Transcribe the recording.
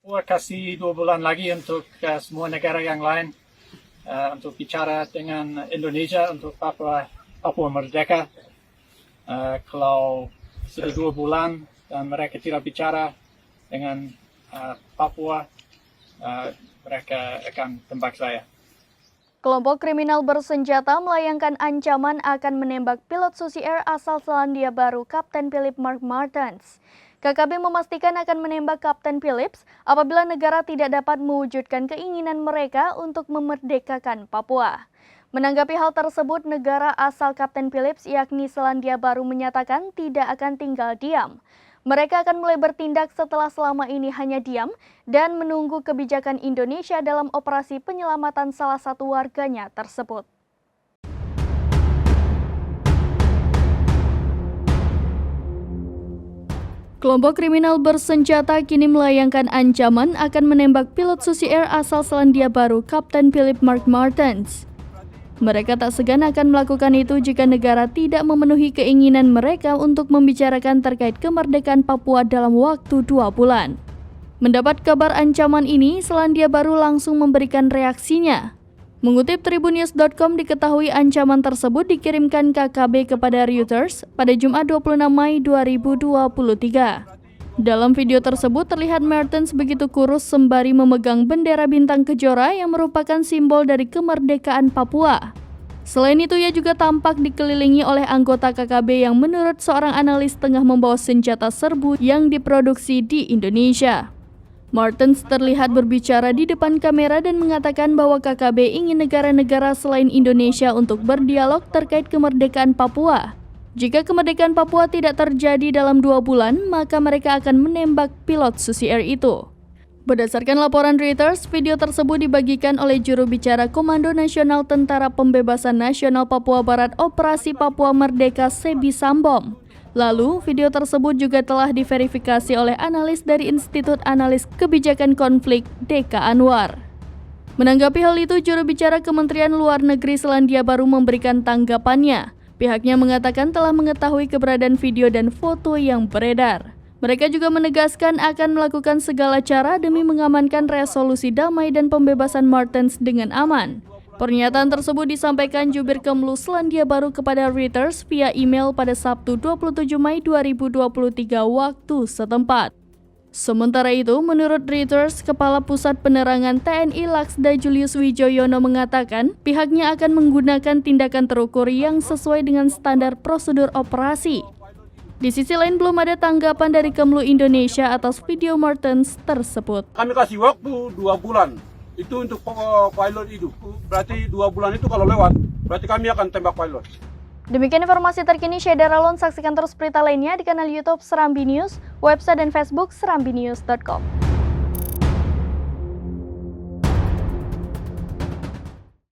Papua kasih 2 bulan lagi untuk semua negara yang lain untuk bicara dengan Indonesia untuk Papua merdeka. Kalau sudah 2 bulan dan mereka tidak bicara dengan Papua, mereka akan tembak saya. Kelompok kriminal bersenjata melayangkan ancaman akan menembak pilot Susi Air asal Selandia Baru, Kapten Philip Mark Martens. KKB memastikan akan menembak Kapten Phillips apabila negara tidak dapat mewujudkan keinginan mereka untuk memerdekakan Papua. Menanggapi hal tersebut, negara asal Kapten Phillips yakni Selandia Baru menyatakan tidak akan tinggal diam. Mereka akan mulai bertindak setelah selama ini hanya diam dan menunggu kebijakan Indonesia dalam operasi penyelamatan salah satu warganya tersebut. Kelompok kriminal bersenjata kini melayangkan ancaman akan menembak pilot Susi Air asal Selandia Baru, Kapten Philip Mark Martens. Mereka tak segan akan melakukan itu jika negara tidak memenuhi keinginan mereka untuk membicarakan terkait kemerdekaan Papua dalam waktu 2 bulan. Mendapat kabar ancaman ini, Selandia Baru langsung memberikan reaksinya. Mengutip Tribunnews.com, diketahui ancaman tersebut dikirimkan KKB kepada Reuters pada Jumat 26 Mei 2023. Dalam video tersebut terlihat Martens begitu kurus sembari memegang bendera bintang kejora yang merupakan simbol dari kemerdekaan Papua. Selain itu, ia juga tampak dikelilingi oleh anggota KKB yang menurut seorang analis tengah membawa senjata serbu yang diproduksi di Indonesia. Martens terlihat berbicara di depan kamera dan mengatakan bahwa KKB ingin negara-negara selain Indonesia untuk berdialog terkait kemerdekaan Papua. Jika kemerdekaan Papua tidak terjadi dalam 2 bulan, maka mereka akan menembak pilot Susi Air itu. Berdasarkan laporan Reuters, video tersebut dibagikan oleh juru bicara Komando Nasional Tentara Pembebasan Nasional Papua Barat Operasi Papua Merdeka Sebi Sambom. Lalu, video tersebut juga telah diverifikasi oleh analis dari Institut Analis Kebijakan Konflik, Deka Anwar. Menanggapi hal itu, juru bicara Kementerian Luar Negeri Selandia Baru memberikan tanggapannya. Pihaknya mengatakan telah mengetahui keberadaan video dan foto yang beredar. Mereka juga menegaskan akan melakukan segala cara demi mengamankan resolusi damai dan pembebasan Martens dengan aman. Pernyataan tersebut disampaikan Jubir Kemlu Selandia Baru kepada Reuters via email pada Sabtu 27 Mei 2023 waktu setempat. Sementara itu, menurut Reuters, Kepala Pusat Penerangan TNI Laksda Julius Wijoyono mengatakan pihaknya akan menggunakan tindakan terukur yang sesuai dengan standar prosedur operasi. Di sisi lain, belum ada tanggapan dari Kemlu Indonesia atas video Martens tersebut. Kami kasih waktu 2 bulan, itu untuk pilot itu. Berarti 2 bulan itu kalau lewat, berarti kami akan tembak pilot. Demikian informasi terkini Syeda Ralon. Saksikan terus berita lainnya di kanal YouTube Serambi News, website dan Facebook serambinews.com.